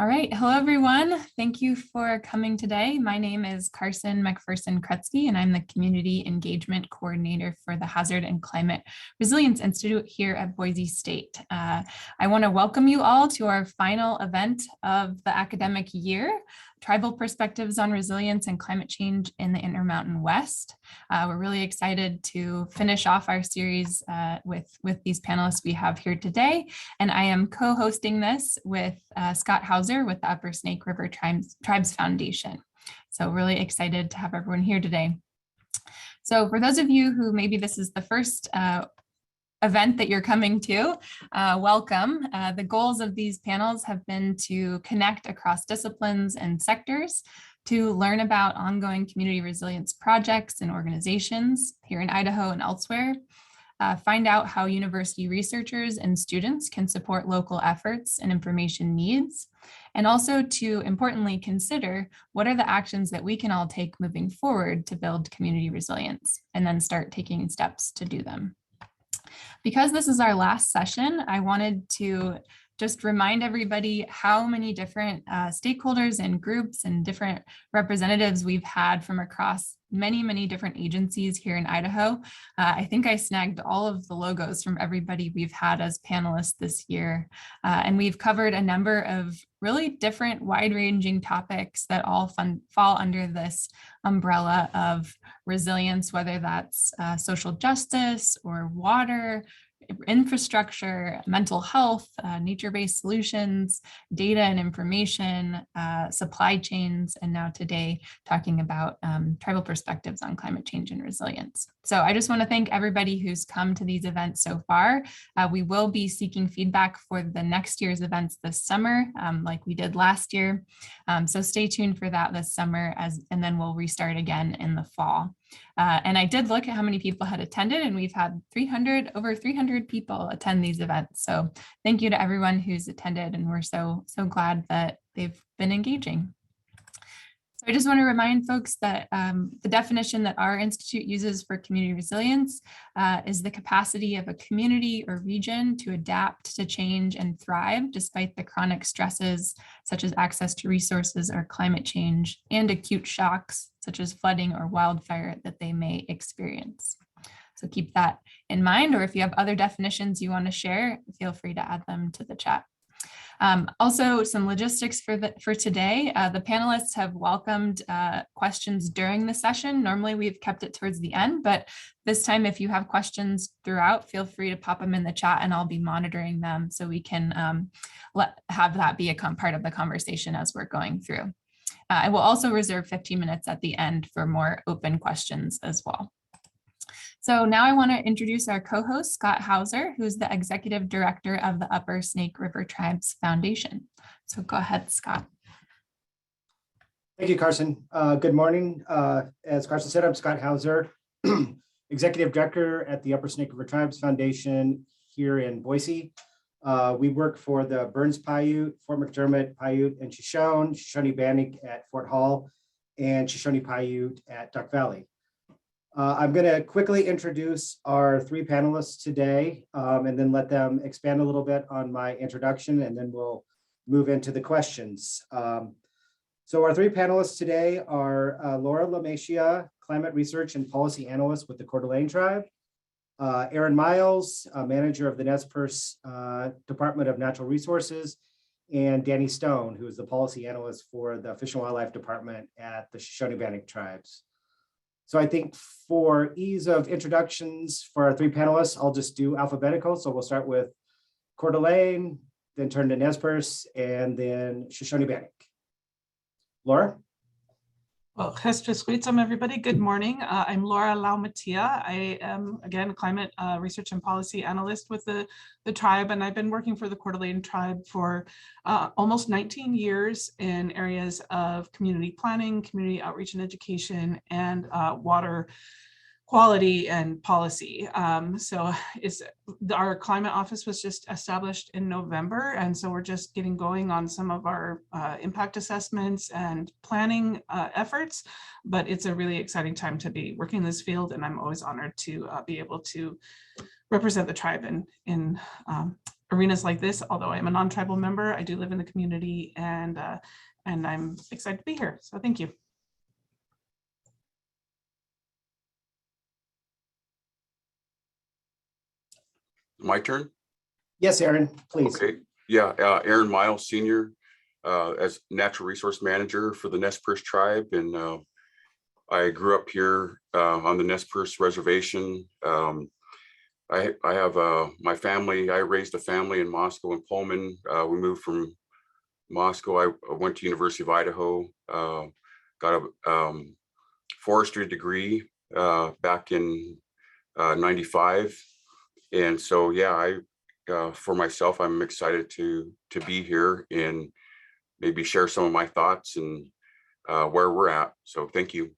All right. Hello, everyone. Thank you for coming today. My name is Carson McPherson-Krutzke, and I'm the Community Engagement Coordinator for the Hazard and Climate Resilience Institute here at Boise State. I want to welcome you all to our final event of the academic year, Tribal Perspectives on Resilience and Climate Change in the Intermountain West. We're really excited to finish off our series with these panelists we have here today. And I am co-hosting this with Scotthauser with the Upper Snake River Tribes Foundation. So really excited to have everyone here today. So for those of you who maybe this is the first event that you're coming to, welcome. The goals of these panels have been to connect across disciplines and sectors, to learn about ongoing community resilience projects and organizations here in Idaho and elsewhere, find out how university researchers and students can support local efforts and information needs, and also to importantly consider what are the actions that we can all take moving forward to build community resilience, and then start taking steps to do them. Because this is our last session, I wanted to just remind everybody how many different stakeholders and groups and different representatives we've had from across many different agencies here in Idaho. I think I snagged all of the logos from everybody we've had as panelists this year. And we've covered a number of really different wide-ranging topics that all fall under this umbrella of resilience, whether that's social justice or water, infrastructure, mental health, nature-based solutions, data and information, supply chains, and now today talking about tribal perspectives on climate change and resilience. So I just want to thank everybody who's come to these events so far. We will be seeking feedback for the next year's events this summer, like we did last year. So stay tuned for that this summer, and then we'll restart again in the fall. And I did look at how many people had attended, and we've had over 300 people attend these events. So thank you to everyone who's attended, and we're so glad that they've been engaging. So I just want to remind folks that the definition that our institute uses for community resilience is the capacity of a community or region to adapt to change and thrive despite the chronic stresses such as access to resources or climate change and acute shocks such as flooding or wildfire that they may experience. So keep that in mind, or if you have other definitions you want to share, feel free to add them to the chat. Also, some logistics for today. The panelists have welcomed questions during the session. Normally, we've kept it towards the end, but this time, if you have questions throughout, feel free to pop them in the chat, and I'll be monitoring them so we can have that be a part of the conversation as we're going through. I will also reserve 15 minutes at the end for more open questions as well. So now I want to introduce our co-host, Scotthauser, who's the Executive Director of the Upper Snake River Tribes Foundation. So go ahead, Scott. Thank you, Carson. Good morning. As Carson said, I'm Scotthauser, Executive Director at the Upper Snake River Tribes Foundation here in Boise. We work for the Burns Paiute, Fort McDermott Paiute, and Shoshone-Bannock at Fort Hall, and Shoshone Paiute at Duck Valley. I'm going to quickly introduce our three panelists today, and then let them expand a little bit on my introduction, and then we'll move into the questions. So our three panelists today are Laura Laumatia, Climate Research and Policy Analyst with the Coeur d'Alene Tribe, Aaron Miles, Manager of the Perce Department of Natural Resources, and Danny Stone, who is the Policy Analyst for the Fish and Wildlife Department at the Shoshone-Bannock Tribes. So I think for ease of introductions for our three panelists, I'll just do alphabetical. So we'll start with Coeur d'Alene, then turn to Nez Perce, and then Shoshone-Bannock. Laura? Well, everybody. Good morning. I'm Laura Laumatia. I am, again, Climate Research and Policy Analyst with the tribe, and I've been working for the Coeur d'Alene Tribe for almost 19 years in areas of community planning, community outreach and education, and water quality and policy. So our climate office was just established in November, and so we're just getting going on some of our impact assessments and planning efforts, but it's a really exciting time to be working in this field, and I'm always honored to be able to represent the tribe in arenas like this. Although I'm a non-tribal member, I do live in the community, and I'm excited to be here. So thank you. My turn? Yes, Aaron, please. Okay, yeah, Aaron Miles, Senior, as Natural Resource Manager for the Nez Perce Tribe. And I grew up here on the Nez Perce Reservation. I have my family, I raised a family in Moscow and Pullman. We moved from Moscow. I went to University of Idaho, got a forestry degree back in 95. And so, yeah, for myself, I'm excited to be here and maybe share some of my thoughts and where we're at. So thank you.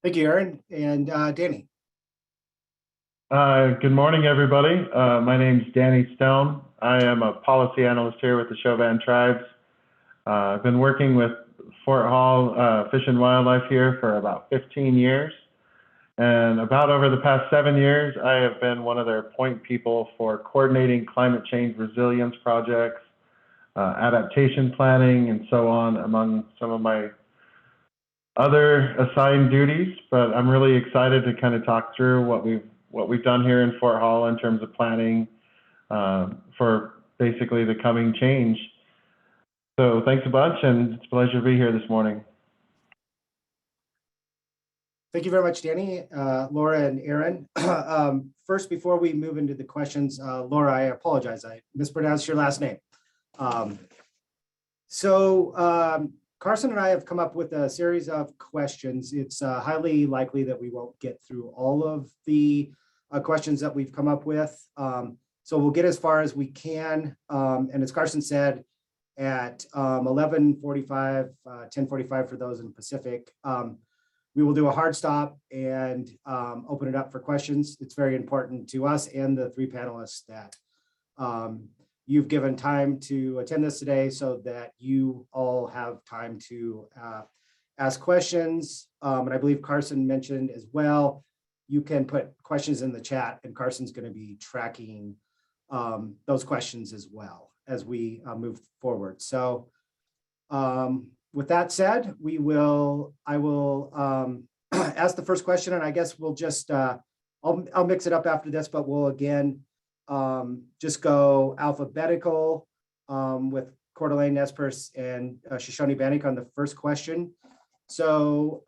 Thank you, Aaron. And Danny. Good morning, everybody. My name is Danny Stone. I am a policy analyst here with the Shoshone Tribes. I've been working with Fort Hall Fish and Wildlife here for about 15 years. And about over the past 7 years, I have been one of their point people for coordinating climate change resilience projects, adaptation planning, and so on, among some of my other assigned duties. But I'm really excited to kind of talk through what we've done here in Fort Hall in terms of planning for basically the coming change. So thanks a bunch, and it's a pleasure to be here this morning. Thank you very much, Danny, Laura, and Aaron. First, before we move into the questions, Laura, I apologize. I mispronounced your last name. Carson and I have come up with a series of questions. It's highly likely that we won't get through all of the questions that we've come up with. So we'll get as far as we can. And as Carson said, at 11:45, 10:45 for those in the Pacific, we will do a hard stop and open it up for questions. It's very important to us and the three panelists that you've given time to attend this today so that you all have time to ask questions. And I believe Carson mentioned as well, you can put questions in the chat, and Carson's going to be tracking those questions as well as we move forward. So with that said, I will ask the first question, and I guess we'll just, I'll mix it up after this, but we'll again just go alphabetical with Coeur d'Alene, Nez Perce, and Shoshone-Bannock on the first question. So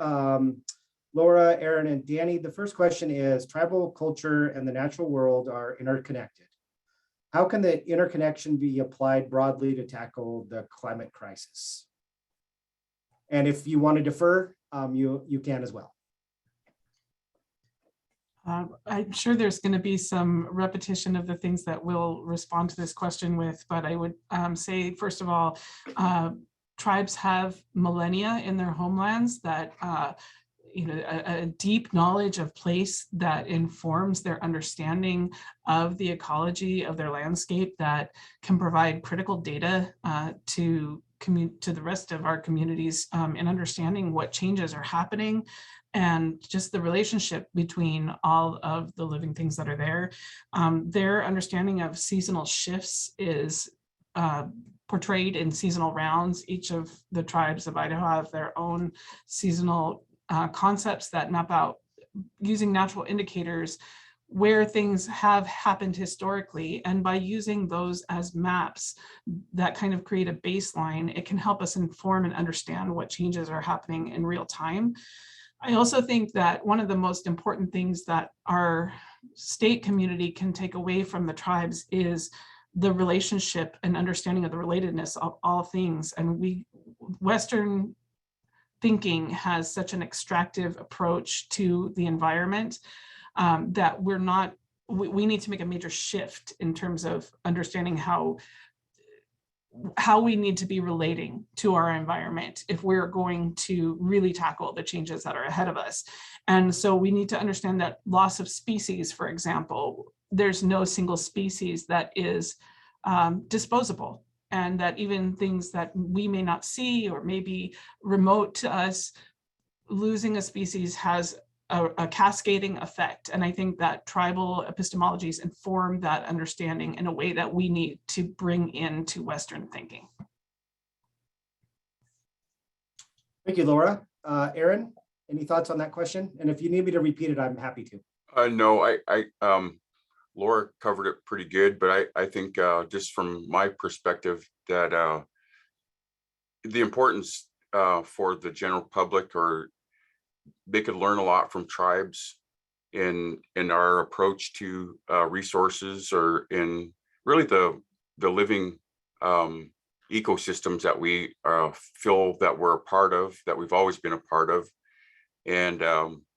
Laura, Aaron, and Danny, the first question is, tribal culture and the natural world are interconnected. How can the interconnection be applied broadly to tackle the climate crisis? And if you want to defer, you can as well. I'm sure there's going to be some repetition of the things that we'll respond to this question with, but I would say, first of all, tribes have millennia in their homelands that a deep knowledge of place that informs their understanding of the ecology of their landscape that can provide critical data to the rest of our communities in understanding what changes are happening and just the relationship between all of the living things that are there. Their understanding of seasonal shifts is portrayed in seasonal rounds. Each of the tribes of Idaho have their own seasonal concepts that map out using natural indicators where things have happened historically. And by using those as maps that kind of create a baseline, it can help us inform and understand what changes are happening in real time. I also think that one of the most important things that our state community can take away from the tribes is the relationship and understanding of the relatedness of all things. And Western thinking has such an extractive approach to the environment that we need to make a major shift in terms of understanding how we need to be relating to our environment if we're going to really tackle the changes that are ahead of us. And so we need to understand that loss of species, for example, there's no single species that is disposable, and that even things that we may not see or may be remote to us, losing a species has a cascading effect. And I think that tribal epistemologies inform that understanding in a way that we need to bring into Western thinking. Thank you, Laura. Aaron, any thoughts on that question? And if you need me to repeat it, I'm happy to. No, Laura covered it pretty good, but I think just from my perspective that the importance for the general public, or they could learn a lot from tribes in our approach to resources, or in really the living ecosystems that we feel that we're a part of, that we've always been a part of. And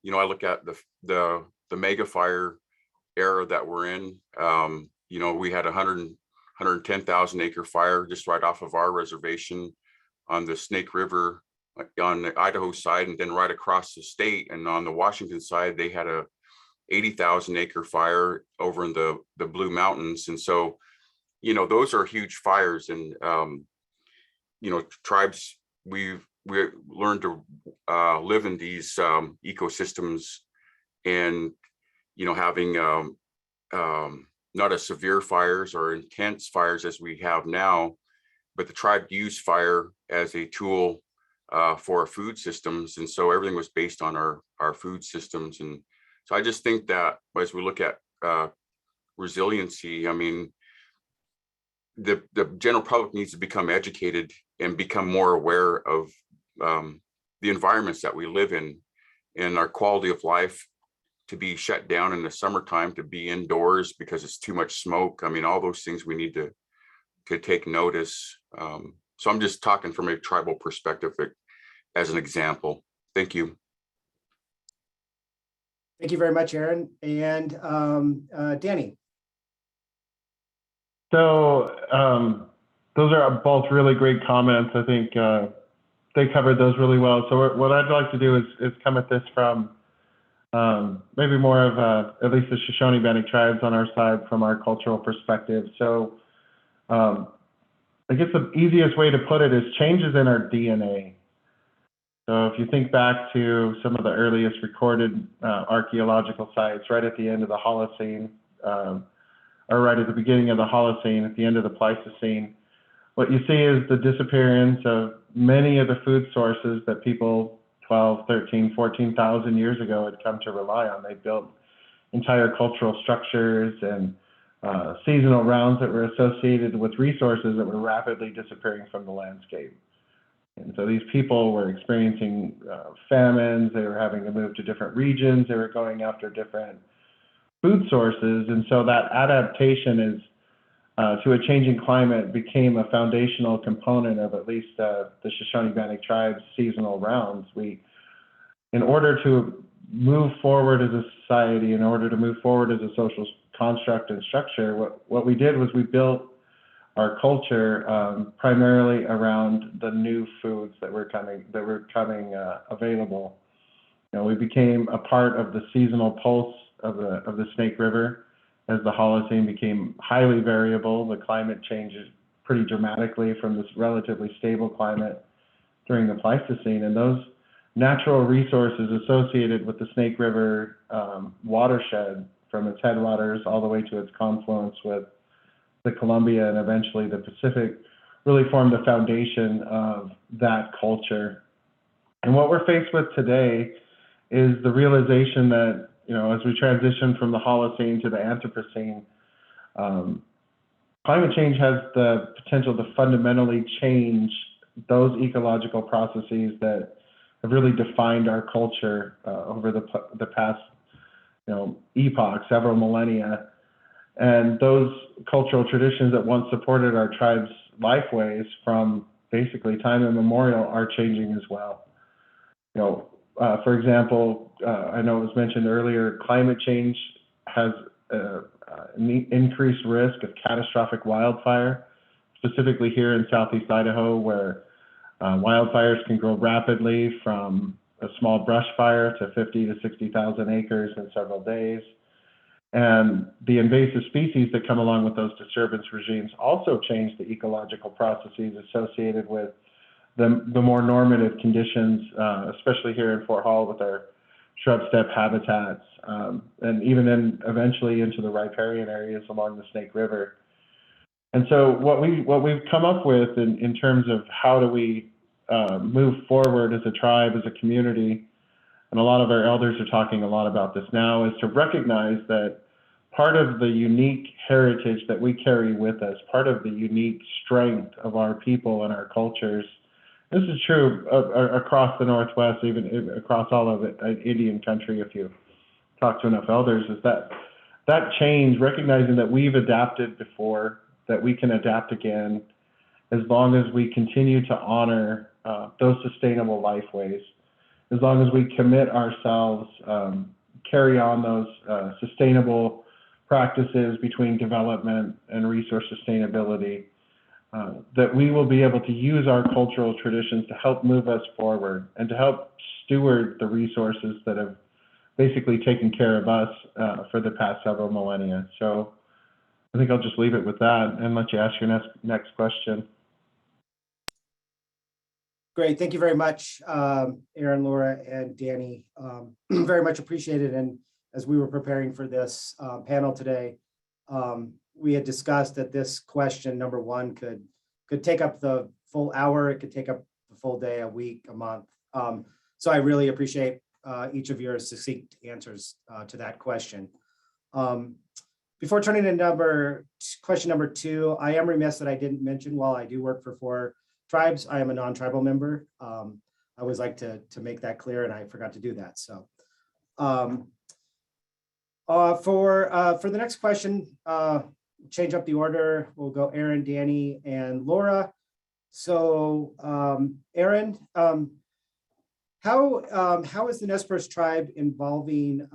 you know, I look at the mega fire era that we're in. You know, we had 110,000 acre fire just right off of our reservation on the Snake River on the Idaho side, and then right across the state. And on the Washington side, they had a 80,000 acre fire over in the Blue Mountains. And so, you know, those are huge fires. And, you know, tribes, we learned to live in these ecosystems, and, you know, having not as severe fires or intense fires as we have now, but the tribe used fire as a tool for our food systems. And so everything was based on our food systems. And so I just think that as we look at resiliency, I mean, the general public needs to become educated and become more aware of the environments that we live in, and our quality of life to be shut down in the summertime, to be indoors because it's too much smoke. I mean, all those things we need to take notice. So I'm just talking from a tribal perspective as an example. Thank you. Thank you very much, Aaron. And Danny. So those are both really great comments. I think they covered those really well. So what I'd like to do is come at this from maybe more of at least the Shoshone-Bannock tribes on our side from our cultural perspective. So I guess the easiest way to put it is changes in our DNA. So if you think back to some of the earliest recorded archaeological sites right at the end of the Holocene, or right at the beginning of the Holocene, at the end of the Pleistocene, what you see is the disappearance of many of the food sources that people 12, 13, 14,000 years ago had come to rely on. They built entire cultural structures and seasonal rounds that were associated with resources that were rapidly disappearing from the landscape. And so these people were experiencing famines, they were having to move to different regions, they were going after different food sources. And so that adaptation is to a changing climate became a foundational component of at least the Shoshone-Bannock tribe's seasonal rounds. In order to move forward as a society, in order to move forward as a social construct and structure, what we did was we built our culture primarily around the new foods that were coming available. You know, we became a part of the seasonal pulse of the Snake River. As the Holocene became highly variable, the climate changes pretty dramatically from this relatively stable climate during the Pleistocene, and those natural resources associated with the Snake River watershed, from its headwaters all the way to its confluence with the Columbia and eventually the Pacific, really formed the foundation of that culture. And what we're faced with today is the realization that, you know, as we transition from the Holocene to the Anthropocene, climate change has the potential to fundamentally change those ecological processes that have really defined our culture over the past, you know, epoch, several millennia. And those cultural traditions that once supported our tribe's lifeways from basically time immemorial are changing as well. You know, for example, I know it was mentioned earlier, climate change has an increased risk of catastrophic wildfire, specifically here in Southeast Idaho, where wildfires can grow rapidly from a small brush fire to 50 to 60,000 acres in several days. And the invasive species that come along with those disturbance regimes also change the ecological processes associated with the more normative conditions, especially here in Fort Hall with our shrub steppe habitats, and even then eventually into the riparian areas along the Snake River. And so what we've come up with in terms of how do we move forward as a tribe, as a community, and a lot of our elders are talking a lot about this now, is to recognize that part of the unique heritage that we carry with us, part of the unique strength of our people and our cultures, this is true across the Northwest, even across all of it, Indian country, if you talk to enough elders, is that change, recognizing that we've adapted before, that we can adapt again, as long as we continue to honor those sustainable life ways, as long as we commit ourselves, carry on those sustainable practices between development and resource sustainability, that we will be able to use our cultural traditions to help move us forward and to help steward the resources that have basically taken care of us for the past several millennia. So I think I'll just leave it with that and let you ask your next question. Great, thank you very much, Aaron, Laura, and Danny. Very much appreciated. And as we were preparing for this panel today, we had discussed that this question, number one, could take up the full hour. It could take up the full day, a week, a month. So I really appreciate each of your succinct answers to that question. Before turning to question number two, I am remiss that I didn't mention, while I do work for 4 tribes, I am a non-tribal member. I always like to make that clear, and I forgot to do that. So for the next question, change up the order. We'll go Aaron, Danny, and Laura. So Aaron, how is the Nez Perce tribe involving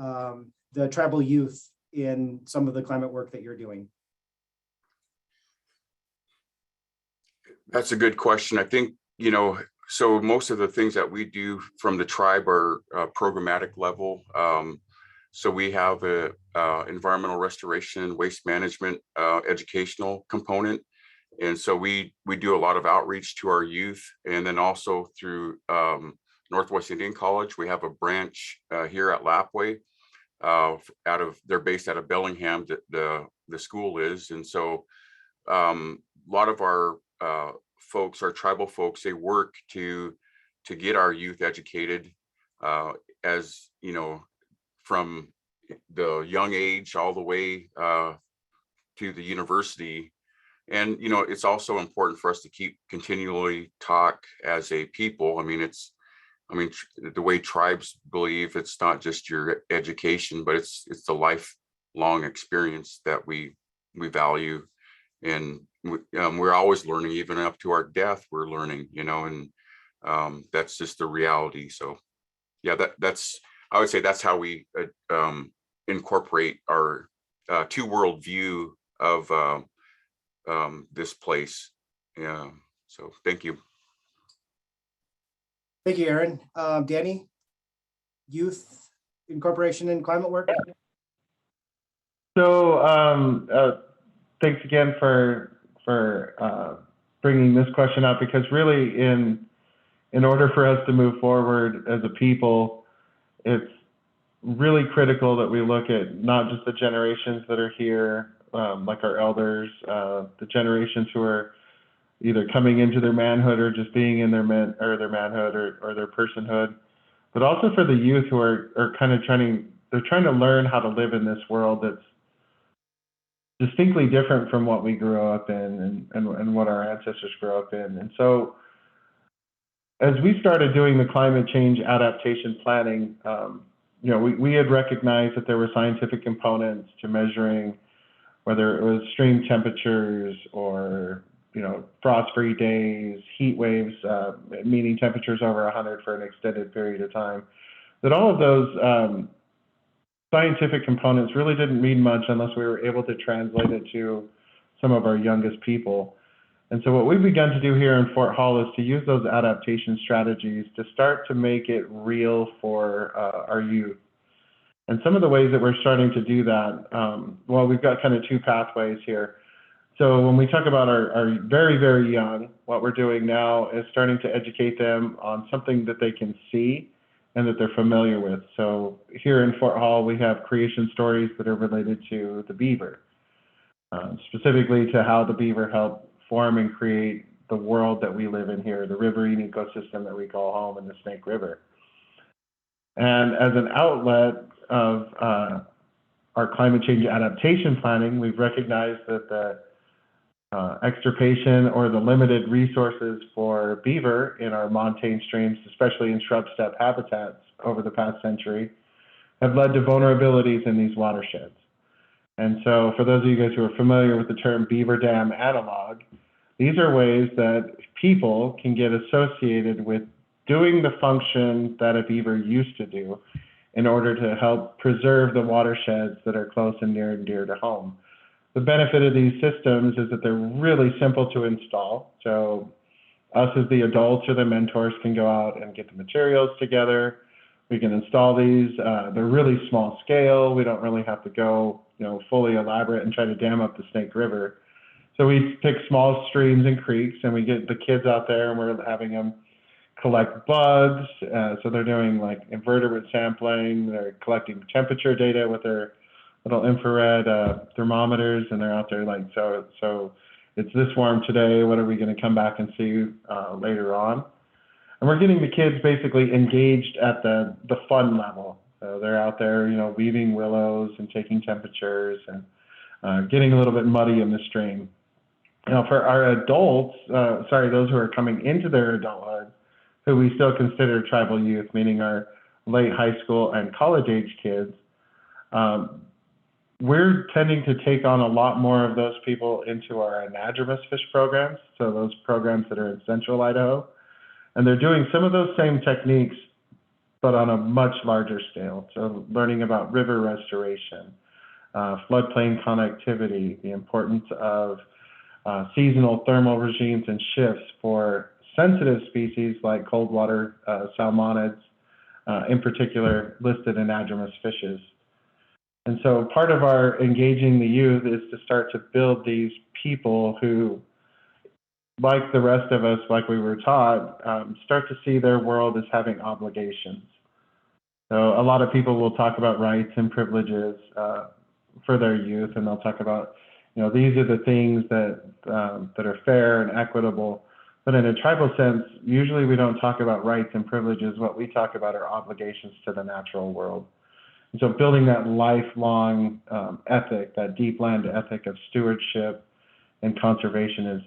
the tribal youth in some of the climate work that you're doing? That's a good question. I think, so most of the things that we do from the tribe are programmatic level. So we have a environmental restoration and waste management educational component. And so we do a lot of outreach to our youth. And then also through Northwest Indian College, we have a branch here at Lapwai. They're based out of Bellingham, the school is. And so a lot of our folks, our tribal folks, they work to get our youth educated, as from the young age all the way to the university. And it's also important for us to keep continually talk as a people. I mean, the way tribes believe, it's not just your education, but it's the lifelong experience that we value. And we're always learning, even up to our death, we're learning, and that's just the reality. So yeah, I would say that's how we incorporate our two world view of this place. Yeah. So thank you. Thank you, Aaron. Danny, youth incorporation in climate work? So thanks again for bringing this question up, because really in order for us to move forward as a people, it's really critical that we look at not just the generations that are here, like our elders, the generations who are either coming into their manhood or just being in their manhood or their personhood, but also for the youth who are kind of trying to learn how to live in this world that's distinctly different from what we grew up in and what our ancestors grew up in. And so as we started doing the climate change adaptation planning, we had recognized that there were scientific components to measuring whether it was stream temperatures or frost-free days, heat waves, meaning temperatures over 100 for an extended period of time, that all of those scientific components really didn't mean much unless we were able to translate it to some of our youngest people. And so what we've begun to do here in Fort Hall is to use those adaptation strategies to start to make it real for our youth. And some of the ways that we're starting to do that, we've got kind of 2 pathways here. So when we talk about our very, very young, what we're doing now is starting to educate them on something that they can see and that they're familiar with. So here in Fort Hall, we have creation stories that are related to the beaver, specifically to how the beaver helped form and create the world that we live in here, the riverine ecosystem that we call home in the Snake River. And as an outlet of our climate change adaptation planning, we've recognized that the extirpation or the limited resources for beaver in our montane streams, especially in shrub steppe habitats over the past century, have led to vulnerabilities in these watersheds. And so for those of you guys who are familiar with the term beaver dam analog, these are ways that people can get associated with doing the function that a beaver used to do in order to help preserve the watersheds that are close and near and dear to home. The benefit of these systems is that they're really simple to install. So us as the adults or the mentors can go out and get the materials together. We can install these. They're really small scale. We don't really have to go, fully elaborate and try to dam up the Snake River. So we pick small streams and creeks, and we get the kids out there, and we're having them collect bugs. So they're doing like invertebrate sampling. They're collecting temperature data with their little infrared thermometers, and they're out there like, so it's this warm today. What are we going to come back and see later on? And we're getting the kids basically engaged at the fun level. So they're out there, weaving willows and taking temperatures and getting a little bit muddy in the stream. Now, for our adults, those who are coming into their adulthood, who we still consider tribal youth, meaning our late high school and college age kids, we're tending to take on a lot more of those people into our anadromous fish programs, so those programs that are in central Idaho. And they're doing some of those same techniques, but on a much larger scale. So learning about river restoration, floodplain connectivity, the importance of seasonal thermal regimes and shifts for sensitive species like cold water salmonids, in particular listed anadromous fishes. And so part of our engaging the youth is to start to build these people who, like the rest of us, like we were taught, start to see their world as having obligations. So a lot of people will talk about rights and privileges for their youth, and they'll talk about, these are the things that are fair and equitable. But in a tribal sense, usually we don't talk about rights and privileges. What we talk about are obligations to the natural world. And so building that lifelong ethic, that deep land ethic of stewardship and conservation is,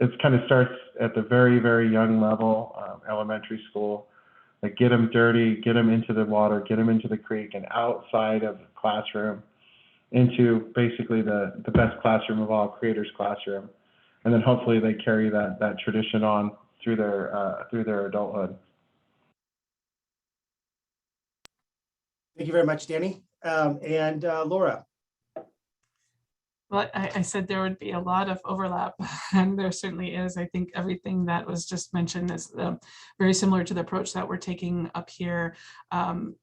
it kind of starts at the very, very young level, elementary school. Like get them dirty, get them into the water, get them into the creek and outside of the classroom into basically the best classroom of all, Creator's Classroom. And then hopefully they carry that tradition on through their adulthood. Thank you very much, Danny. And Laura. Well, I said there would be a lot of overlap, and there certainly is. I think everything that was just mentioned is very similar to the approach that we're taking up here.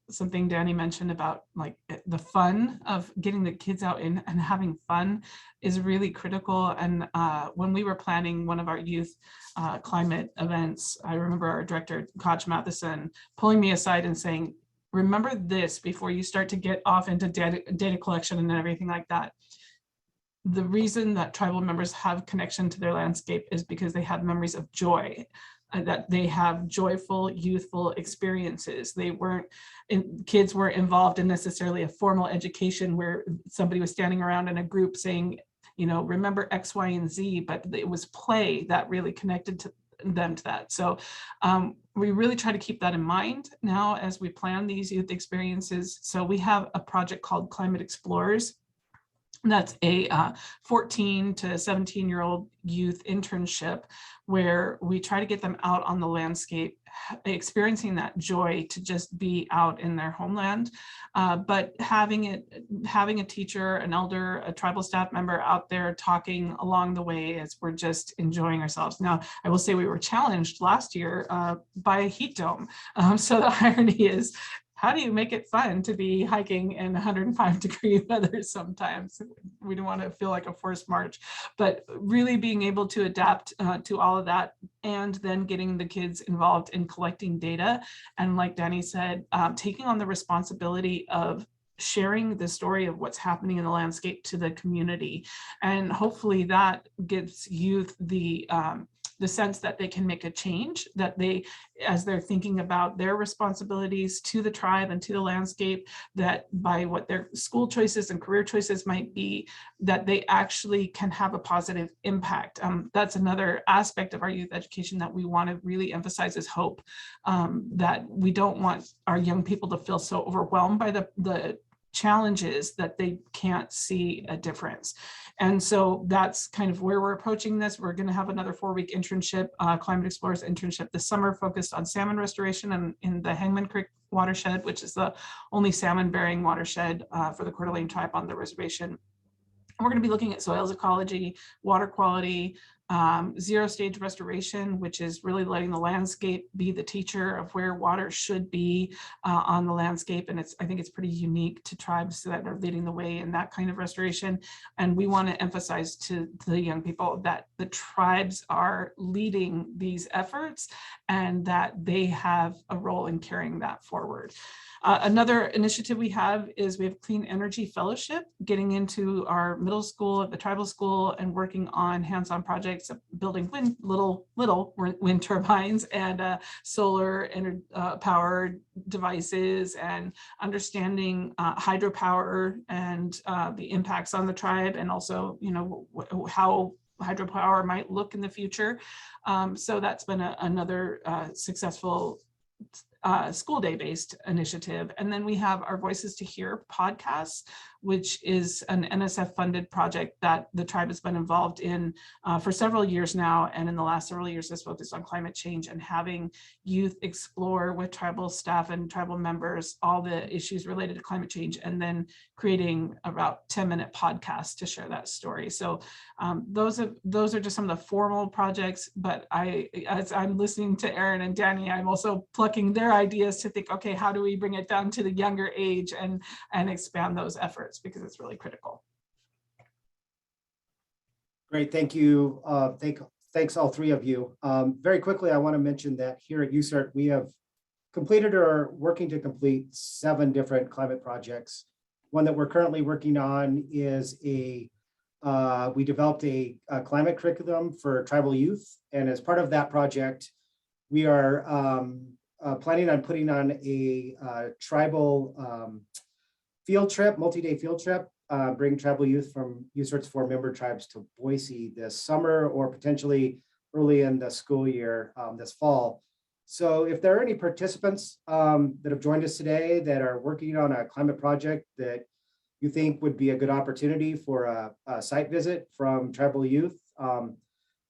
Something Danny mentioned about like the fun of getting the kids out and having fun is really critical. And when we were planning one of our youth climate events, I remember our director, Koch Matheson, pulling me aside and saying, remember this before you start to get off into data collection and everything like that. The reason that tribal members have connection to their landscape is because they have memories of joy, that they have joyful, youthful experiences. Kids weren't involved in necessarily a formal education where somebody was standing around in a group saying, remember X, Y, and Z, but it was play that really connected to them to that. So we really try to keep that in mind now as we plan these youth experiences. So we have a project called Climate Explorers. That's a 14 to 17-year-old youth internship where we try to get them out on the landscape, experiencing that joy to just be out in their homeland, but having a teacher, an elder, a tribal staff member out there talking along the way as we're just enjoying ourselves. Now, I will say we were challenged last year by a heat dome. So the irony is, how do you make it fun to be hiking in 105-degree weather sometimes? We don't want to feel like a forced march, but really being able to adapt to all of that, and then getting the kids involved in collecting data. And like Danny said, taking on the responsibility of sharing the story of what's happening in the landscape to the community. And hopefully that gives youth the sense that they can make a change, that they, as they're thinking about their responsibilities to the tribe and to the landscape, that by what their school choices and career choices might be, that they actually can have a positive impact. That's another aspect of our youth education that we want to really emphasize is hope, that we don't want our young people to feel so overwhelmed by the challenges that they can't see a difference. And so that's kind of where we're approaching this. We're going to have another 4-week internship, Climate Explorers internship this summer, focused on salmon restoration and in the Hangman Creek watershed, which is the only salmon bearing watershed for the Coeur d'Alene tribe on the reservation. We're going to be looking at soils ecology, water quality, zero stage restoration, which is really letting the landscape be the teacher of where water should be on the landscape. And I think it's pretty unique to tribes that are leading the way in that kind of restoration. And we want to emphasize to the young people that the tribes are leading these efforts and that they have a role in carrying that forward. Another initiative we have is we have Clean Energy Fellowship, getting into our middle school at the tribal school and working on hands-on projects of building little wind turbines and solar powered devices, and understanding hydropower and the impacts on the tribe, and also, you know, how hydropower might look in the future. So that's been another successful school day based initiative. And then we have our Voices to Hear podcasts, which is an NSF funded project that the tribe has been involved in for several years now. And in the last several years has focused on climate change and having youth explore with tribal staff and tribal members all the issues related to climate change, and then creating about 10-minute podcasts to share that story. So those are just some of the formal projects, but as I'm listening to Aaron and Danny, I'm also plucking their ideas to think, okay, how do we bring it down to the younger age and expand those efforts, because it's really critical. Great, thank you. Thanks all three of you. Very quickly, I want to mention that here at USERT, we have completed or are working to complete 7 different climate projects. One that we're currently working on is we developed a climate curriculum for tribal youth. And as part of that project, we are planning on putting on a tribal field trip, multi-day field trip, bring tribal youth from USERT's 4 member tribes to Boise this summer, or potentially early in the school year this fall. So if there are any participants that have joined us today that are working on a climate project that you think would be a good opportunity for a site visit from tribal youth,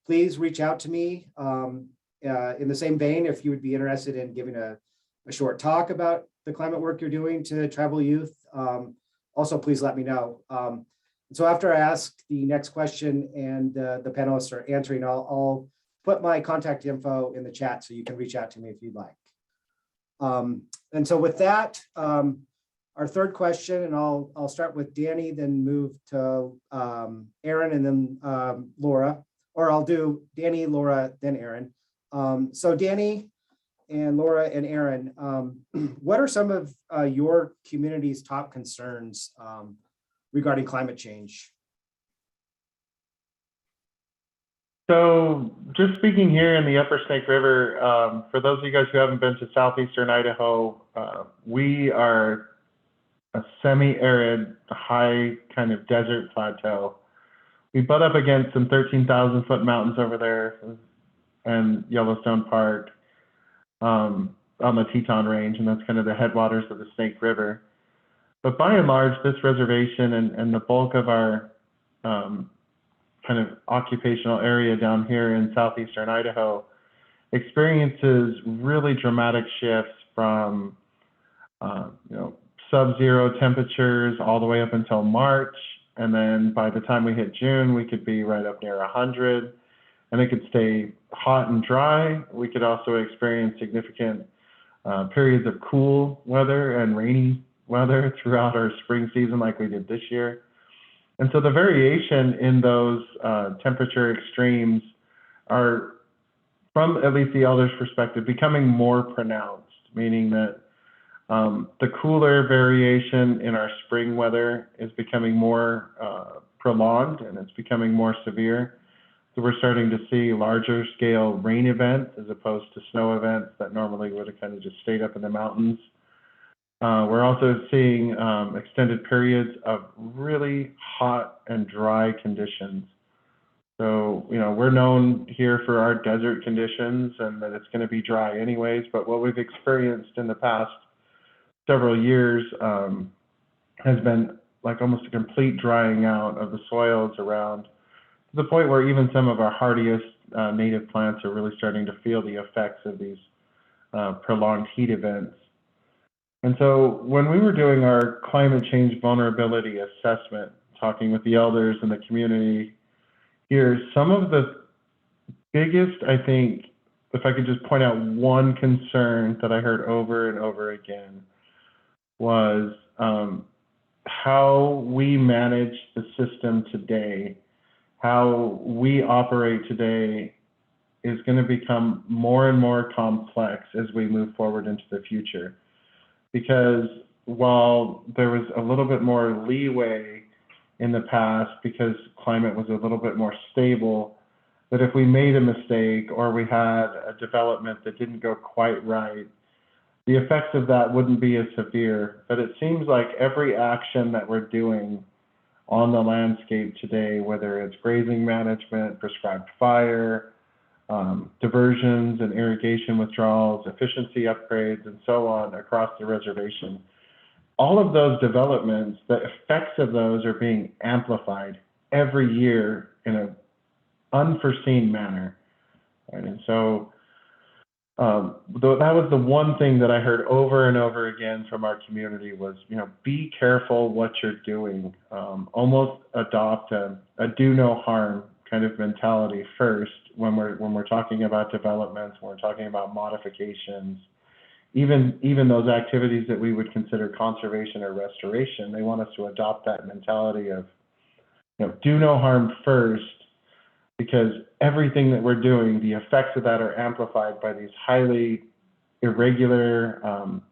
please reach out to me. In the same vein, if you would be interested in giving a short talk about the climate work you're doing to tribal youth, also please let me know. So after I ask the next question and the panelists are answering, I'll put my contact info in the chat so you can reach out to me if you'd like. And so with that, our third question, and I'll start with Danny, then move to Aaron, and then Laura, or I'll do Danny, Laura, then Aaron. So Danny and Laura and Aaron, what are some of your community's top concerns regarding climate change? So just speaking here in the Upper Snake River, for those of you guys who haven't been to southeastern Idaho, we are a semi-arid, high kind of desert plateau. We butt up against some 13,000-foot mountains over there and Yellowstone Park on the Teton Range, and that's kind of the headwaters of the Snake River. But by and large, this reservation and the bulk of our kind of occupational area down here in southeastern Idaho experiences really dramatic shifts from sub-zero temperatures all the way up until March, and then by the time we hit June, we could be right up near 100, and it could stay hot and dry. We could also experience significant periods of cool weather and rainy weather throughout our spring season like we did this year. And so the variation in those temperature extremes are, from at least the elders' perspective, becoming more pronounced, meaning that the cooler variation in our spring weather is becoming more prolonged and it's becoming more severe. So we're starting to see larger scale rain events as opposed to snow events that normally would have kind of just stayed up in the mountains. We're also seeing extended periods of really hot and dry conditions. So, we're known here for our desert conditions and that it's going to be dry anyways, but what we've experienced in the past several years has been like almost a complete drying out of the soils around, to the point where even some of our hardiest native plants are really starting to feel the effects of these prolonged heat events. And so when we were doing our climate change vulnerability assessment, talking with the elders and the community here, some of the biggest, I think, if I could just point out one concern that I heard over and over again, was how we manage the system today, how we operate today is going to become more and more complex as we move forward into the future. Because while there was a little bit more leeway in the past because climate was a little bit more stable, that if we made a mistake or we had a development that didn't go quite right, the effects of that wouldn't be as severe. But it seems like every action that we're doing on the landscape today, whether it's grazing management, prescribed fire, diversions and irrigation withdrawals, efficiency upgrades, and so on across the reservation. All of those developments, the effects of those are being amplified every year in an unforeseen manner. Right? And so that was the one thing that I heard over and over again from our community was, be careful what you're doing. Almost adopt a do no harm kind of mentality first when we're talking about developments, when we're talking about modifications, even those activities that we would consider conservation or restoration. They want us to adopt that mentality of, do no harm first, because everything that we're doing, the effects of that are amplified by these highly irregular,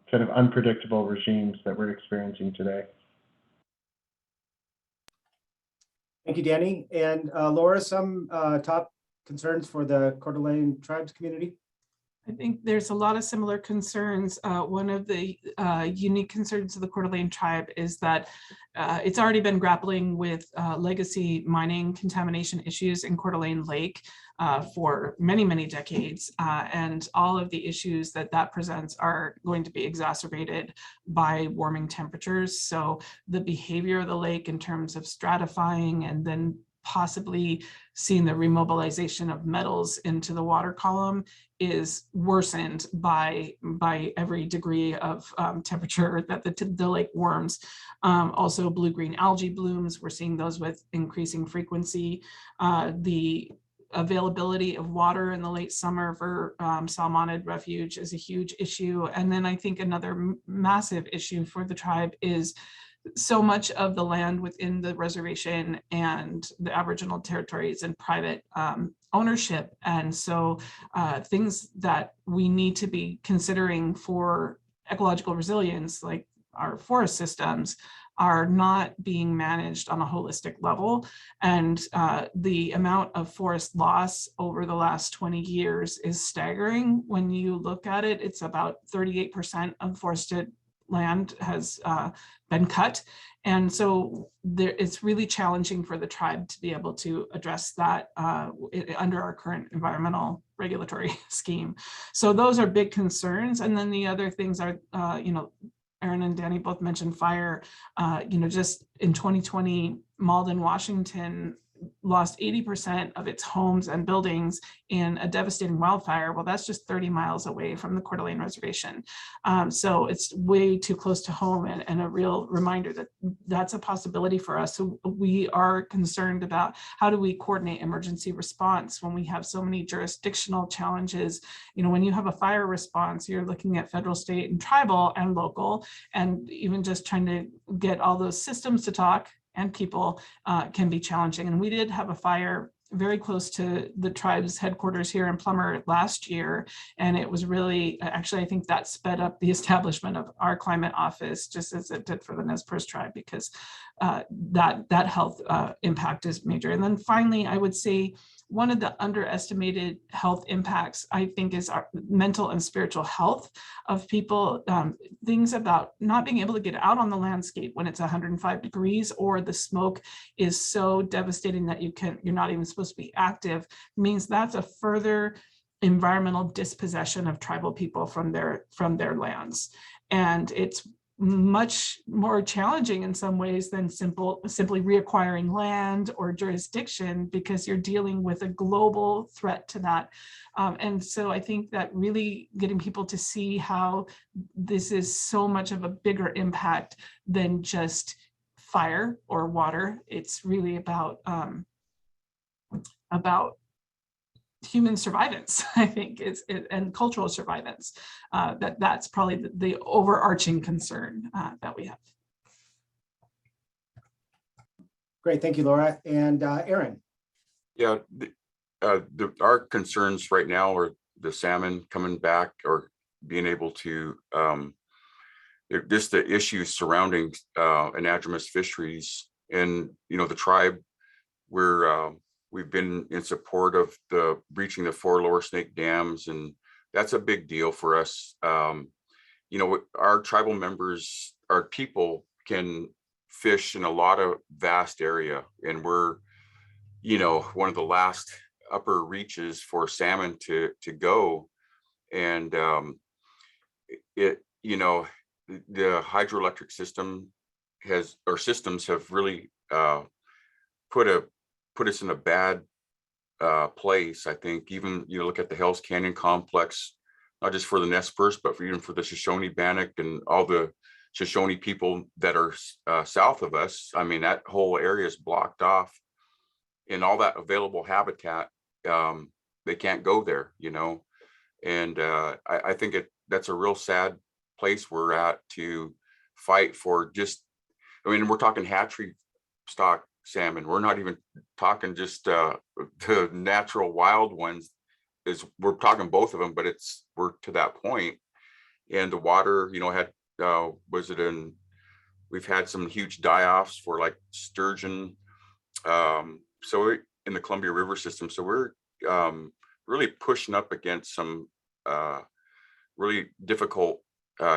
kind of unpredictable regimes that we're experiencing today. Thank you, Danny. And Laura, some top concerns for the Coeur d'Alene tribes community? I think there's a lot of similar concerns. One of the unique concerns of the Coeur d'Alene tribe is that it's already been grappling with legacy mining contamination issues in Coeur d'Alene Lake for many, many decades. And all of the issues that presents are going to be exacerbated by warming temperatures. So the behavior of the lake in terms of stratifying and then possibly seeing the remobilization of metals into the water column is worsened by every degree of temperature that the lake warms. Also blue-green algae blooms, we're seeing those with increasing frequency. The availability of water in the late summer for salmonid refuge is a huge issue. And then I think another massive issue for the tribe is so much of the land within the reservation and the Aboriginal territories and private ownership. And so things that we need to be considering for ecological resilience, like our forest systems, are not being managed on a holistic level. And the amount of forest loss over the last 20 years is staggering. When you look at it, it's about 38% of forested land has been cut. And so it's really challenging for the tribe to be able to address that under our current environmental regulatory scheme. So those are big concerns. And then the other things are, Aaron and Danny both mentioned fire. Just in 2020, Malden, Washington lost 80% of its homes and buildings in a devastating wildfire. Well, that's just 30 miles away from the Coeur d'Alene Reservation. So it's way too close to home, and a real reminder that that's a possibility for us. So we are concerned about how do we coordinate emergency response when we have so many jurisdictional challenges. You know, when you have a fire response, you're looking at federal, state, and tribal and local, and even just trying to get all those systems to talk and people can be challenging. And we did have a fire very close to the tribe's headquarters here in Plummer last year. And it was really, actually, I think that sped up the establishment of our climate office, just as it did for the Nez Perce tribe, because that health impact is major. And then finally, I would say one of the underestimated health impacts, I think, is our mental and spiritual health of people. Things about not being able to get out on the landscape when it's 105 degrees, or the smoke is so devastating that you're not even supposed to be active, means that's a further environmental dispossession of tribal people from their lands. And it's much more challenging in some ways than simply reacquiring land or jurisdiction, because you're dealing with a global threat to that. And so I think that really getting people to see how this is so much of a bigger impact than just fire or water. It's really about human survivance, I think, and cultural survivance. That's probably the overarching concern that we have. Great, thank you, Laura. And Aaron. Yeah, our concerns right now are the salmon coming back, or being able to, just the issues surrounding anadromous fisheries. And, you know, the tribe, we've been in support of the breaching the 4 lower snake dams, and that's a big deal for us. You know, our tribal members, our people can fish in a lot of vast area, and we're, you know, one of the last upper reaches for salmon to go. And you know, the hydroelectric system systems have really put us in a bad place. I think even, you look at the Hells Canyon complex, not just for the Nez Perce, but even for the Shoshone-Bannock and all the Shoshone people that are south of us. I mean, that whole area is blocked off, and all that available habitat, they can't go there, you know. And I think that's a real sad place we're at to fight for. Just, I mean, we're talking hatchery stock salmon. We're not even talking just the natural wild ones. We're talking both of them, but we're to that point. And the water, you know, we've had some huge die-offs for like sturgeon. So in the Columbia River system, so we're really pushing up against some really difficult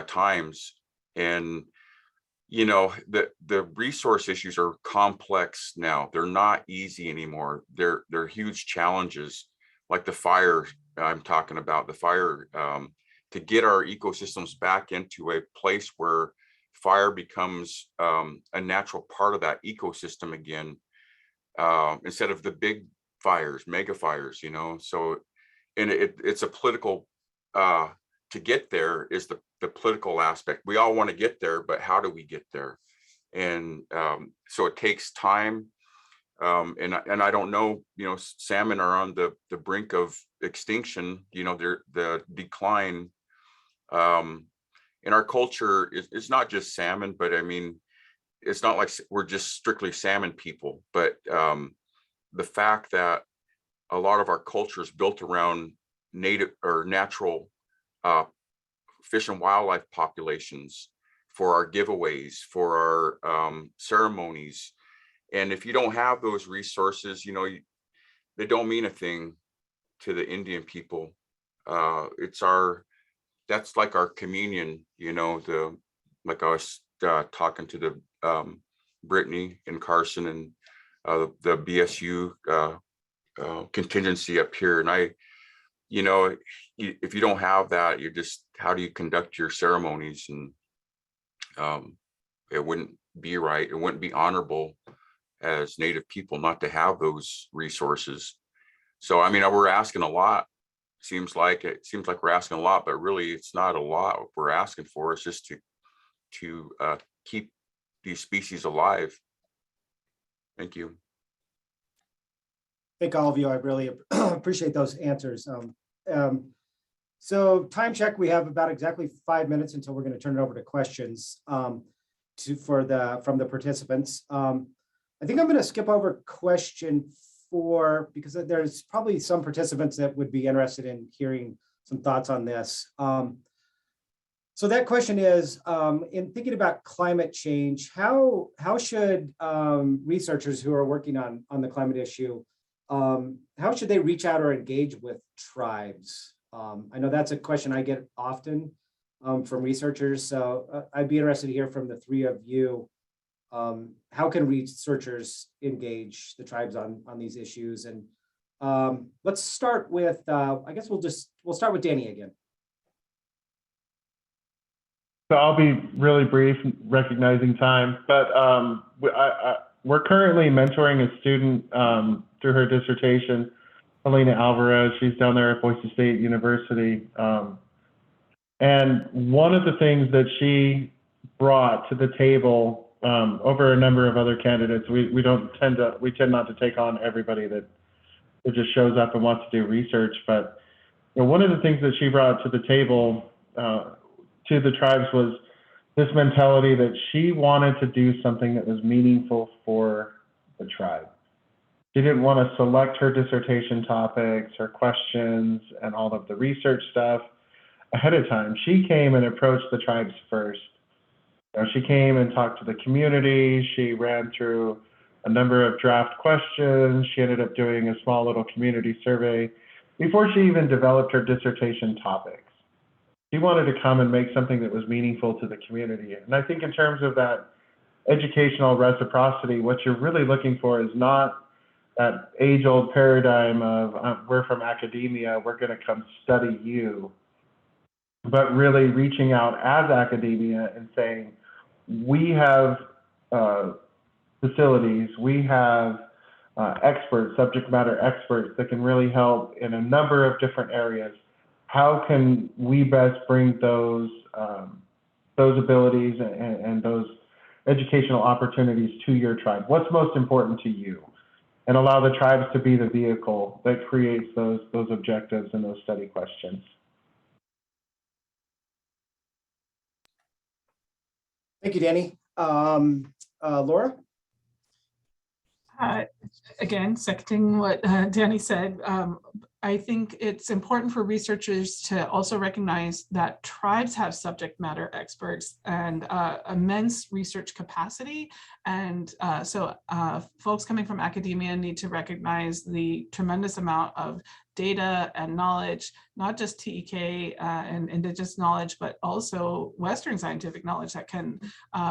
times. And you know, the resource issues are complex now. They're not easy anymore. They're huge challenges, like the fire I'm talking about. The fire, to get our ecosystems back into a place where fire becomes a natural part of that ecosystem again, instead of the big fires, mega fires, you know. So, and it's a political, to get there is the political aspect. We all want to get there, but how do we get there? And so it takes time. And I don't know, you know, salmon are on the brink of extinction, you know, the decline. In our culture, it's not just salmon, but I mean, it's not like we're just strictly salmon people, but the fact that a lot of our culture is built around native or natural fish and wildlife populations for our giveaways, for our ceremonies. And if you don't have those resources, you know, they don't mean a thing to the Indian people. That's like our communion, you know, like I was talking to the Brittany and Carson and the BSU contingency up here. And you know, if you don't have that, how do you conduct your ceremonies? And it wouldn't be right. It wouldn't be honorable. as Native people not to have those resources. So, I mean, we're asking a lot. Seems like we're asking a lot, but really it's not a lot. What we're asking for is just to keep these species alive. Thank you. Thank all of you. I really appreciate those answers. So time check, we have about exactly 5 minutes until we're going to turn it over to questions from the participants. I think I'm going to skip over question 4 because there's probably some participants that would be interested in hearing some thoughts on this. So that question is, in thinking about climate change, how should researchers who are working on the climate issue, how should they reach out or engage with tribes? I know that's a question I get often from researchers, so I'd be interested to hear from the 3 of you. How can researchers engage the tribes on these issues? And let's start with, I guess we'll start with Danny again. So I'll be really brief, recognizing time, but we're currently mentoring a student through her dissertation, Helena Alvarez. She's down there at Boise State University. And one of the things that she brought to the table over a number of other candidates, we tend not to take on everybody that just shows up and wants to do research, but one of the things that she brought to the table to the tribes was this mentality that she wanted to do something that was meaningful for the tribe. She didn't want to select her dissertation topics, her questions, and all of the research stuff ahead of time. She came and approached the tribes first. She came and talked to the community. She ran through a number of draft questions. She ended up doing a small little community survey before she even developed her dissertation topics. She wanted to come and make something that was meaningful to the community. And I think in terms of that educational reciprocity, what you're really looking for is not that age-old paradigm of we're from academia, we're going to come study you, but really reaching out as academia and saying, we have facilities, we have experts, subject matter experts that can really help in a number of different areas. How can we best bring those abilities and those educational opportunities to your tribe? What's most important to you? And allow the tribes to be the vehicle that creates those objectives and those study questions. Thank you, Danny. Laura? Again, seconding what Danny said, I think it's important for researchers to also recognize that tribes have subject matter experts and immense research capacity. And so folks coming from academia need to recognize the tremendous amount of data and knowledge, not just TEK and indigenous knowledge, but also Western scientific knowledge that can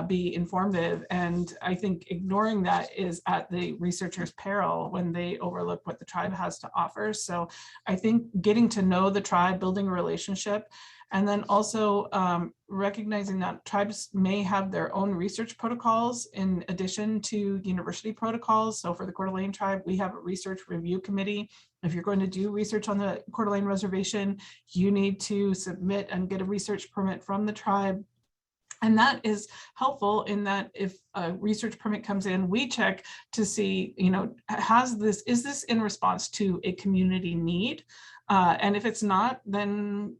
be informative. And I think ignoring that is at the researcher's peril when they overlook what the tribe has to offer. So I think getting to know the tribe, building a relationship, and then also recognizing that tribes may have their own research protocols in addition to university protocols. So for the Coeur d'Alene tribe, we have a research review committee. If you're going to do research on the Coeur d'Alene reservation, you need to submit and get a research permit from the tribe. And that is helpful in that if a research permit comes in, we check to see, is this in response to a community need? And if it's not, then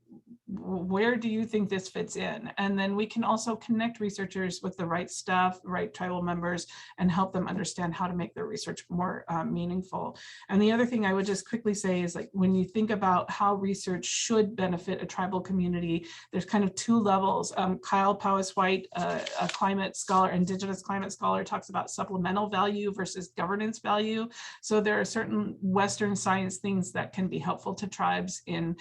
where do you think this fits in? And then we can also connect researchers with the right staff, the right tribal members, and help them understand how to make their research more meaningful. And the other thing I would just quickly say is, like, when you think about how research should benefit a tribal community, there's kind of 2 levels. Kyle Powys-White, a climate scholar, indigenous climate scholar, talks about supplemental value versus governance value. So there are certain Western science things that can be helpful to tribes in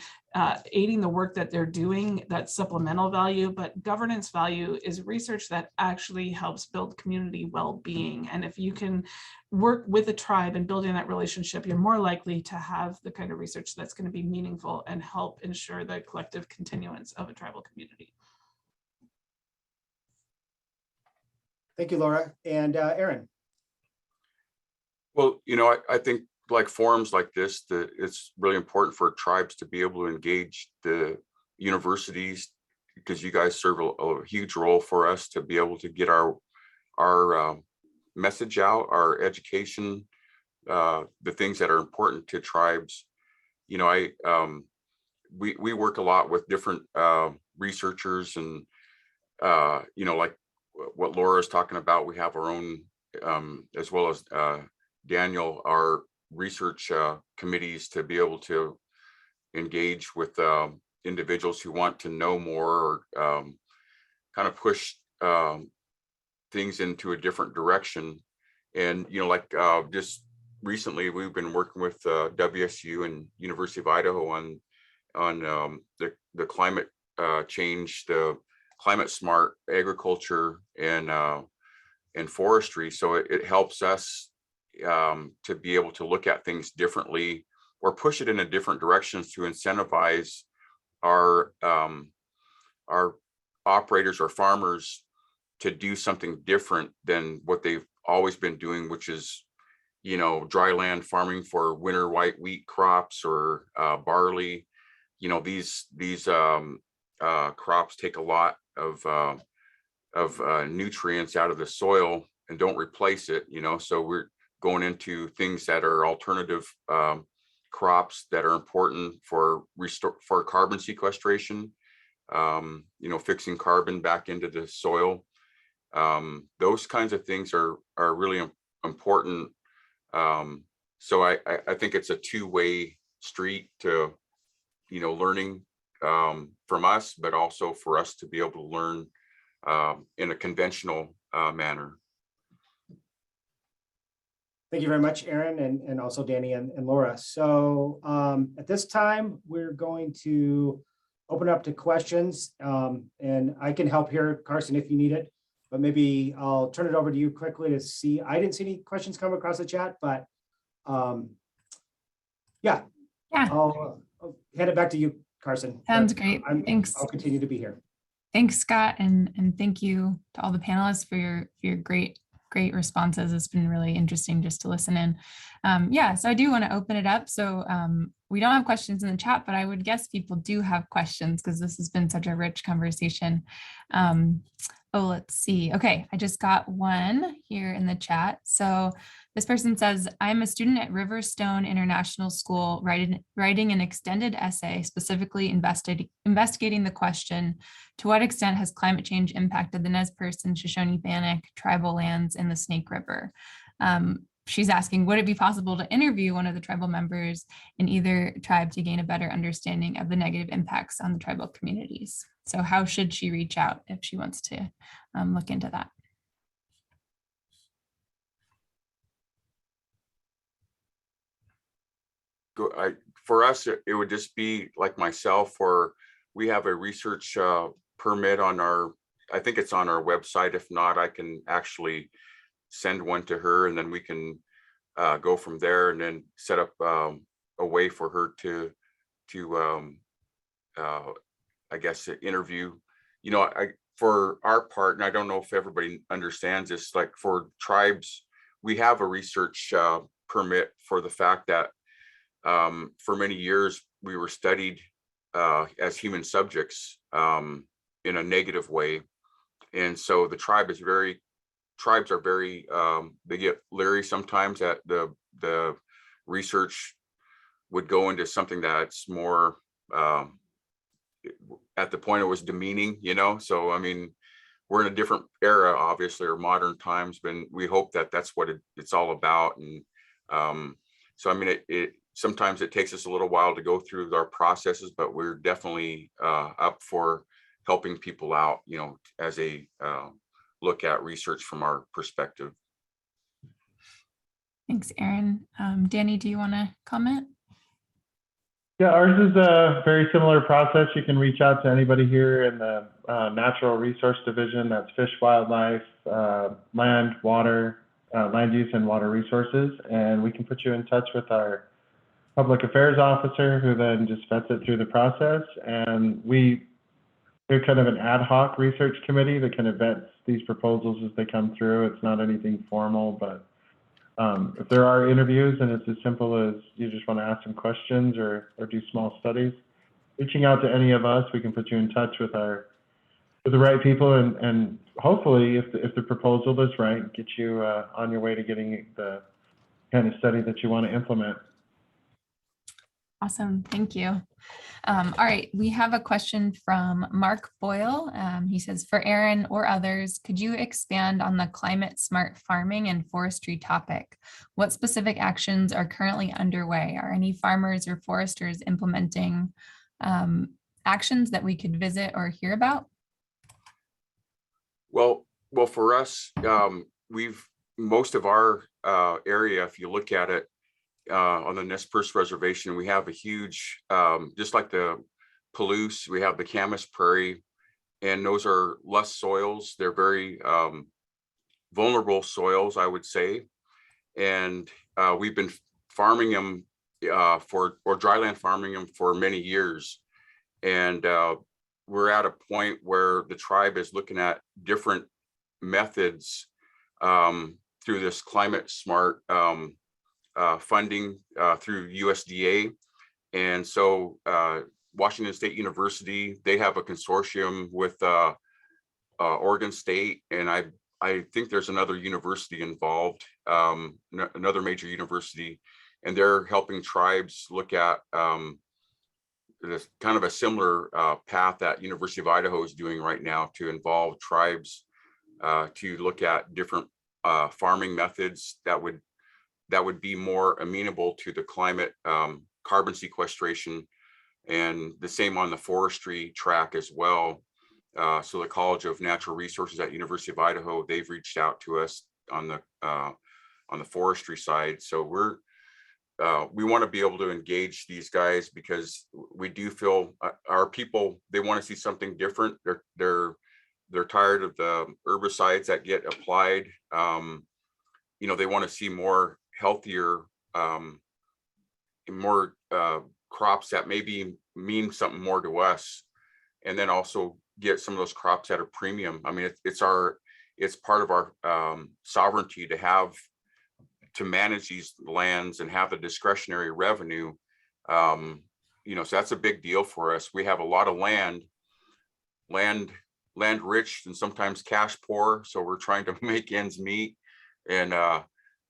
aiding the work that they're doing, that's supplemental value, but governance value is research that actually helps build community well-being. And if you can work with a tribe and building that relationship, you're more likely to have the kind of research that's going to be meaningful and help ensure the collective continuance of a tribal community. Thank you, Laura. And Aaron? Well, I think like forums like this, that it's really important for tribes to be able to engage the universities, because you guys serve a huge role for us to be able to get our message out, our education, the things that are important to tribes. We work a lot with different researchers, and like what Laura is talking about. We have our own, as well as Daniel, our research committees to be able to engage with individuals who want to know more, or kind of push things into a different direction. And just recently, we've been working with WSU and University of Idaho on the climate change, the climate smart agriculture and forestry. So it helps us to be able to look at things differently, or push it in a different directions to incentivize our operators or farmers to do something different than what they've always been doing, which is dry land farming for winter white wheat crops, or barley. These crops take a lot of nutrients out of the soil and don't replace it. So we're going into things that are alternative crops that are important for carbon sequestration, fixing carbon back into the soil. Those kinds of things are really important. So I think it's a two-way street to learning from us, but also for us to be able to learn in a conventional manner. Thank you very much, Aaron, and also Danny and Laura. So at this time, we're going to open up to questions, and I can help here, Carson, if you need it, but maybe I'll turn it over to you quickly to see. I didn't see any questions come across the chat, but yeah. I'll hand it back to you, Carson. Sounds great. Thanks. I'll continue to be here. Thanks, Scott, and thank you to all the panelists for your great responses. It's been really interesting just to listen in. So I do want to open it up. So we don't have questions in the chat, but I would guess people do have questions, because this has been such a rich conversation. Let's see. Okay, I just got one here in the chat. So this person says, I'm a student at Riverstone International School writing an extended essay specifically investigating the question, to what extent has climate change impacted the Nez Perce and Shoshone-Bannock tribal lands in the Snake River? She's asking, would it be possible to interview one of the tribal members in either tribe to gain a better understanding of the negative impacts on the tribal communities? So how should she reach out if she wants to look into that? For us, it would just be like myself, or we have a research permit on I think it's on our website. If not, I can actually send one to her, and then we can go from there, and then set up a way for her to I guess interview. For our part, and I don't know if everybody understands this, like for tribes, we have a research permit for the fact that for many years we were studied as human subjects in a negative way. And so the tribes are very, they get leery sometimes that the research would go into something that's more, at the point it was demeaning, So, I mean, we're in a different era, obviously, or modern times, but we hope that that's what it's all about. And so, I mean, it sometimes it takes us a little while to go through our processes, but we're definitely up for helping people out, as a look at research from our perspective. Thanks, Aaron. Danny, do you want to comment? Yeah, ours is a very similar process. You can reach out to anybody here in the Natural Resource Division. That's Fish, Wildlife, Land, Water, Land Use and Water Resources. And we can put you in touch with our Public Affairs Officer, who then just vets it through the process. And we're kind of an ad hoc research committee that kind of vets these proposals as they come through. It's not anything formal, but If there are interviews and it's as simple as you just want to ask some questions or do small studies, reaching out to any of us, we can put you in touch with the right people, and hopefully, if the proposal is right, get you on your way to getting the kind of study that you want to implement. Awesome, thank you. All right, we have a question from Mark Boyle. He says, for Aaron or others, could you expand on the climate smart farming and forestry topic? What specific actions are currently underway? Are any farmers or foresters implementing actions that we could visit or hear about? Well, for us, most of our area, if you look at it, on the Nez Perce Reservation, we have a huge, just like the Palouse, we have the Camas Prairie, and those are less soils. They're very vulnerable soils, I would say. And we've been farming them or dryland farming them for many years. And we're at a point where the tribe is looking at different methods through this climate smart funding through USDA. And so Washington State University, they have a consortium with Oregon State, and I think there's another university involved, another major university, and they're helping tribes look at this kind of a similar path that University of Idaho is doing right now to involve tribes to look at different farming methods that would be more amenable to the climate carbon sequestration, and the same on the forestry track as well. So the College of Natural Resources at University of Idaho, they've reached out to us on the forestry side. So we want to be able to engage these guys because we do feel our people, they want to see something different. They're tired of the herbicides that get applied. They want to see more healthier, more crops that maybe mean something more to us, and then also get some of those crops at a premium. I mean, it's part of our sovereignty to manage these lands and have the discretionary revenue. So that's a big deal for us. We have a lot of land rich and sometimes cash poor, so we're trying to make ends meet. And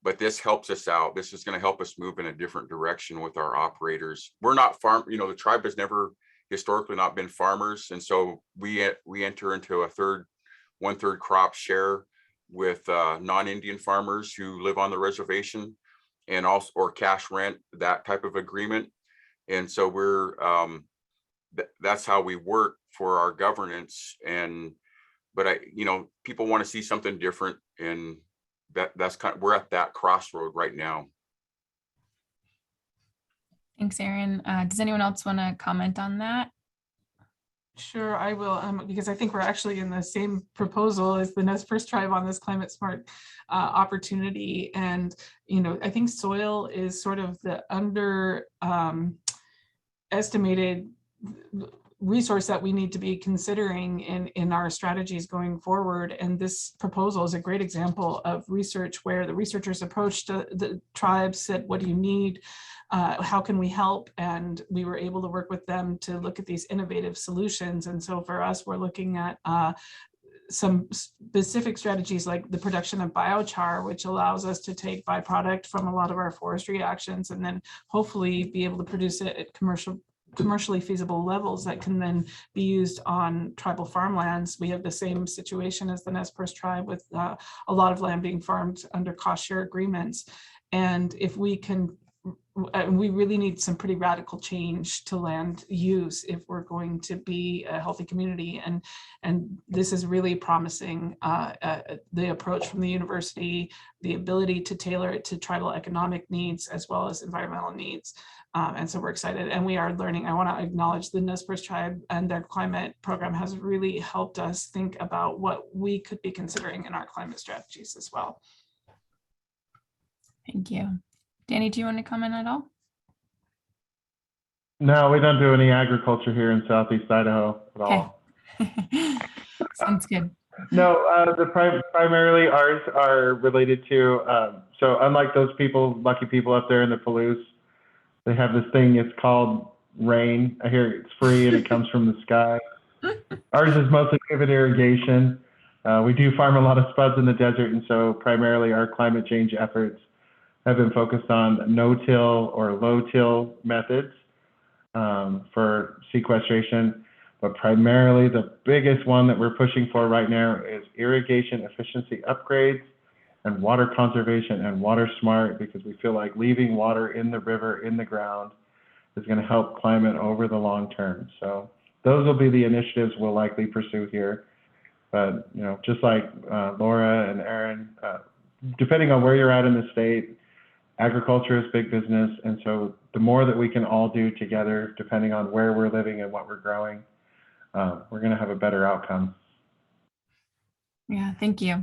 but this helps us out. This is going to help us move in a different direction with our operators. We're not the tribe has never historically not been farmers, and so we enter into a one-third crop share with non-Indian farmers who live on the reservation, and also or cash rent, that type of agreement. And so we're that's how we work for our governance. But people want to see something different, and that's we're at that crossroad right now. Thanks, Aaron. Does anyone else want to comment on that? Sure, I will, because I think we're actually in the same proposal as the Nez Perce tribe on this climate smart opportunity. And, I think soil is sort of the estimated resource that we need to be considering in our strategies going forward. And this proposal is a great example of research where the researchers approached the tribes, said, what do you need? How can we help? And we were able to work with them to look at these innovative solutions. And so for us, we're looking at some specific strategies like the production of biochar, which allows us to take byproduct from a lot of our forestry actions and then hopefully be able to produce it at commercially feasible levels that can then be used on tribal farmlands. We have the same situation as the Nez Perce tribe with a lot of land being farmed under cost share agreements. And if we can, we really need some pretty radical change to land use if we're going to be a healthy community. And this is really promising, the approach from the university, the ability to tailor it to tribal economic needs as well as environmental needs. And so we're excited, and we are learning. I want to acknowledge the Nez Perce tribe and their climate program has really helped us think about what we could be considering in our climate strategies as well. Thank you. Danny, do you want to comment at all? No, we don't do any agriculture here in Southeast Idaho at all. Sounds good. No, primarily ours are related to, so unlike those people, lucky people up there in the Palouse, they have this thing, it's called rain. I hear it's free and it comes from the sky. Ours is mostly pivot irrigation. We do farm a lot of spuds in the desert, and so primarily our climate change efforts have been focused on no-till or low-till methods for sequestration. But primarily the biggest one that we're pushing for right now is irrigation efficiency upgrades and water conservation and water smart, because we feel like leaving water in the river, in the ground, is going to help climate over the long term. So those will be the initiatives we'll likely pursue here. But, you know, just like Laura and Aaron, depending on where you're at in the state, agriculture is big business. And so the more that we can all do together, depending on where we're living and what we're growing, we're going to have a better outcome. Yeah, thank you.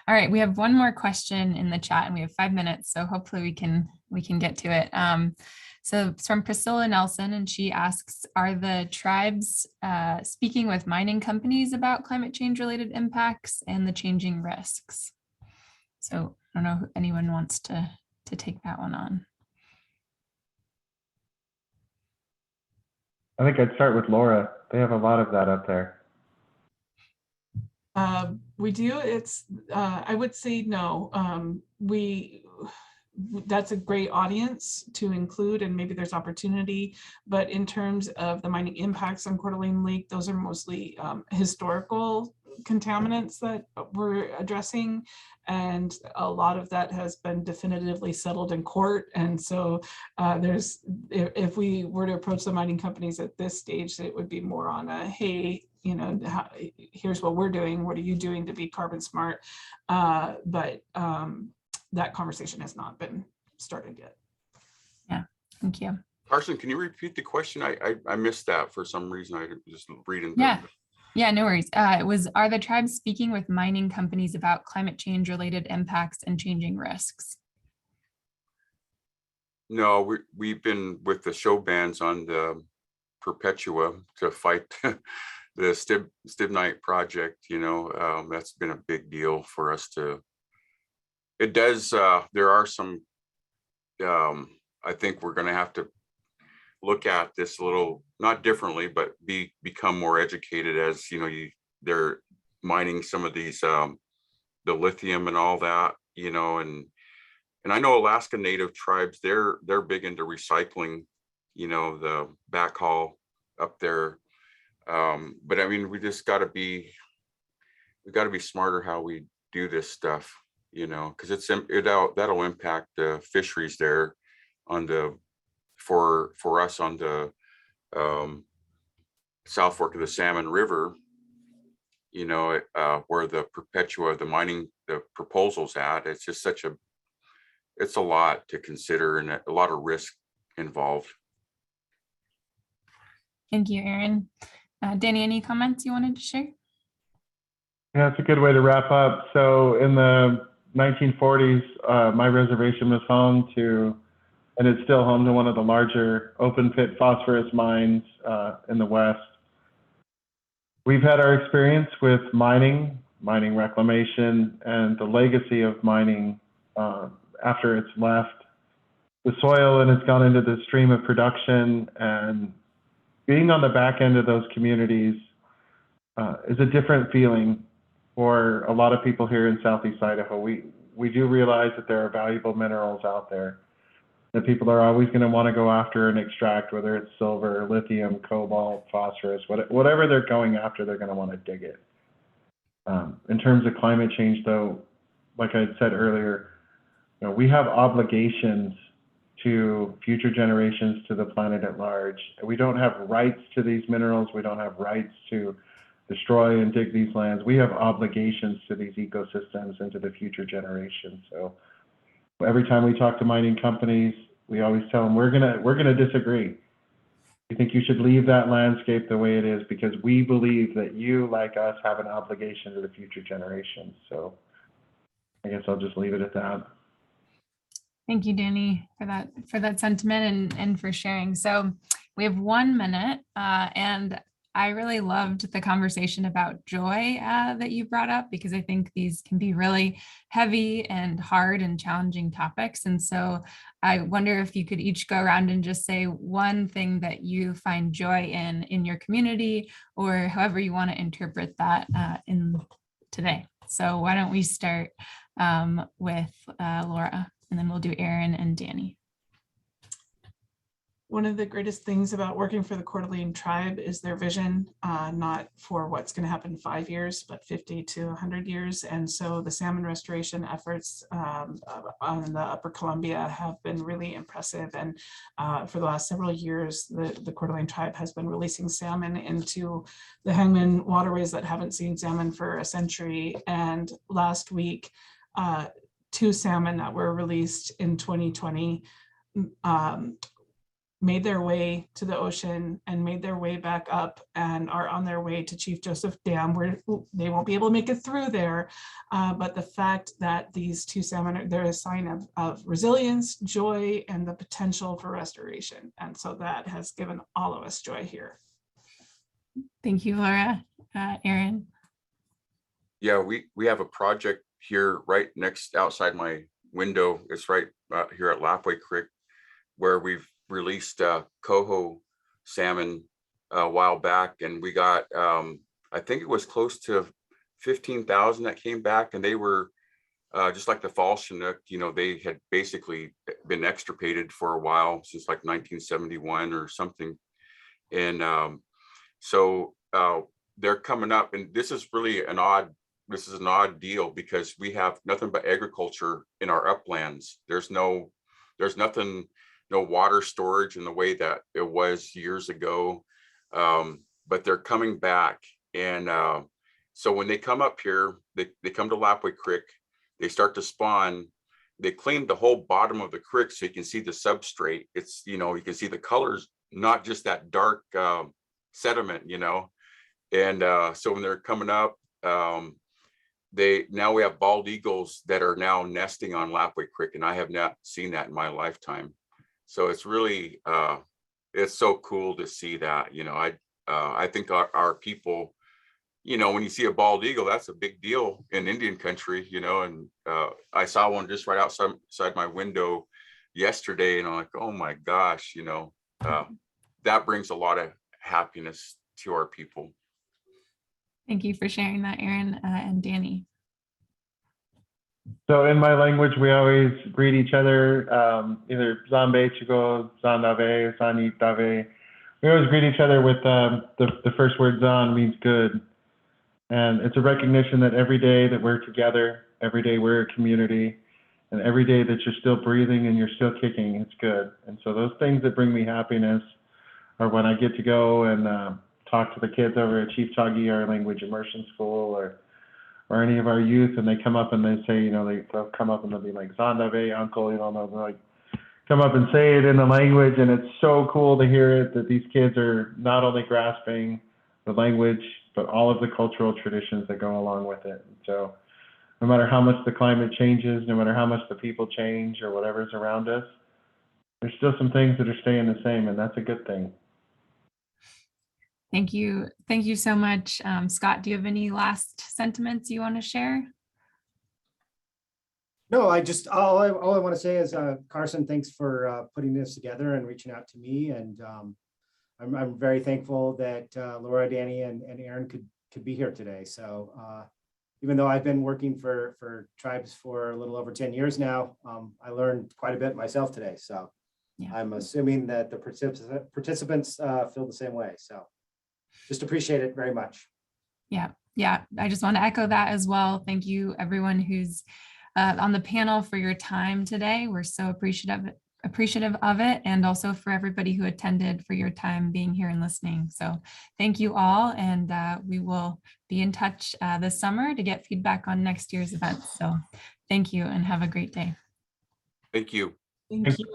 All right, we have one more question in the chat and we have 5 minutes, so hopefully we can get to it. So it's from Priscilla Nelson, and she asks, are the tribes speaking with mining companies about climate change related impacts and the changing risks? So I don't know if anyone wants to take that one on. I think I'd start with Laura. They have a lot of that up there. We do. It's, I would say no. That's a great audience to include, and maybe there's opportunity. But in terms of the mining impacts on Coeur d'Alene Lake, those are mostly historical contaminants that we're addressing. And a lot of that has been definitively settled in court. And so if we were to approach the mining companies at this stage, it would be more on a, hey, you know, here's what we're doing. What are you doing to be carbon smart? But that conversation has not been started yet. Yeah, thank you. Carson, can you repeat the question? I missed that for some reason. I just reading. Yeah, no worries. It was, are the tribes speaking with mining companies about climate change related impacts and changing risks? No, we've been with the show bands on the Perpetua to fight the Stibnite project. You know, that's been a big deal for us to. It does. There are some. I think we're going to have to look at this a little, not differently, but become more educated as, you know, they're mining some of these, the lithium and all that, you know, and I know Alaska Native tribes, they're big into recycling, you know, the backhaul up there. But I mean, we got to be smarter how we do this stuff, you know, because that'll impact the fisheries there on the, for us on the South Fork of the Salmon River, you know, where the Perpetua, the mining, the proposals at, it's just it's a lot to consider and a lot of risk involved. Thank you, Aaron. Danny, any comments you wanted to share? Yeah, it's a good way to wrap up. So in the 1940s, my reservation was home to, and it's still home to, one of the larger open pit phosphorus mines in the West. We've had our experience with mining reclamation, and the legacy of mining after it's left the soil and it's gone into the stream of production. And being on the back end of those communities is a different feeling for a lot of people here in Southeast Idaho. We do realize that there are valuable minerals out there that people are always going to want to go after and extract, whether it's silver, lithium, cobalt, phosphorus, whatever they're going after, they're going to want to dig it. In terms of climate change, though, like I said earlier, you know, we have obligations to future generations, to the planet at large. We don't have rights to these minerals. We don't have rights to destroy and dig these lands. We have obligations to these ecosystems and to the future generations. So every time we talk to mining companies, we always tell them we're gonna disagree. We think you should leave that landscape the way it is, because we believe that you, like us, have an obligation to the future generations. So I guess I'll just leave it at that. Thank you, Danny, for that sentiment and for sharing. So we have 1 minute, and I really loved the conversation about joy that you brought up, because I think these can be really heavy and hard and challenging topics. And so I wonder if you could each go around and just say one thing that you find joy in your community, or however you want to interpret that in today. So why don't we start with Laura, and then we'll do Aaron and Danny. One of the greatest things about working for the Coeur d'Alene tribe is their vision, not for what's going to happen in 5 years, but 50 to 100 years. And so the salmon restoration efforts on the Upper Columbia have been really impressive. And for the last several years, the Coeur d'Alene tribe has been releasing salmon into the Hangman waterways that haven't seen salmon for a century. And last week, 2 salmon that were released in 2020 made their way to the ocean and made their way back up and are on their way to Chief Joseph Dam, where they won't be able to make it through there. But the fact that these 2 salmon, they're a sign of resilience, joy, and the potential for restoration. And so that has given all of us joy here. Thank you, Laura. Aaron. Yeah, we have a project here right next outside my window. It's right here at Lapway Creek, where we've released coho salmon a while back, and we got I think it was close to 15,000 that came back, and they were just like the fall Chinook, you know, they had basically been extirpated for a while, since like 1971 or something. And so they're coming up, and this is really an odd deal, because we have nothing but agriculture in our uplands. There's nothing, no water storage in the way that it was years ago, but they're coming back. And so when they come up here, they come to Lapway Creek, they start to spawn, they clean the whole bottom of the creek so you can see the substrate. It's, you know, you can see the colors, not just that dark sediment, you know. And so when they're coming up, now we have bald eagles that are now nesting on Lapway Creek, and I have not seen that in my lifetime. So it's really, it's so cool to see that. You know, I think our people, you know, when you see a bald eagle, that's a big deal in Indian country, you know. And I saw one just right outside my window yesterday, and I'm like, oh my gosh, you know, that brings a lot of happiness to our people. Thank you for sharing that, Aaron and Danny. So in my language, we always greet each other, either Zambe Chigo, Zandave, Zanitave. We always greet each other with the first word Zan means good. And it's a recognition that every day that we're together, every day we're a community, and every day that you're still breathing and you're still kicking, it's good. And so those things that bring me happiness are when I get to go and talk to the kids over at Chief Chagi, our language immersion school, or any of our youth, and they come up and they say, you know, they'll come up and they'll be like, Zandave, uncle, you know, they'll like come up and say it in the language, and it's so cool to hear it, that these kids are not only grasping the language, but all of the cultural traditions that go along with it. And so no matter how much the climate changes, no matter how much the people change or whatever's around us, there's still some things that are staying the same, and that's a good thing. Thank you. Thank you so much. Scott, do you have any last sentiments you want to share? No, all I want to say is, Carson, thanks for putting this together and reaching out to me. And I'm very thankful that Laura, Danny, and Aaron could be here today. So even though I've been working for tribes for a little over 10 years now, I learned quite a bit myself today. So yeah. I'm assuming that the participants feel the same way. So just appreciate it very much. Yeah. I just want to echo that as well. Thank you, everyone who's on the panel, for your time today. We're so appreciative of it, and also for everybody who attended, for your time being here and listening. So thank you all, and we will be in touch this summer to get feedback on next year's events. So thank you and have a great day. Thank you. Thank you.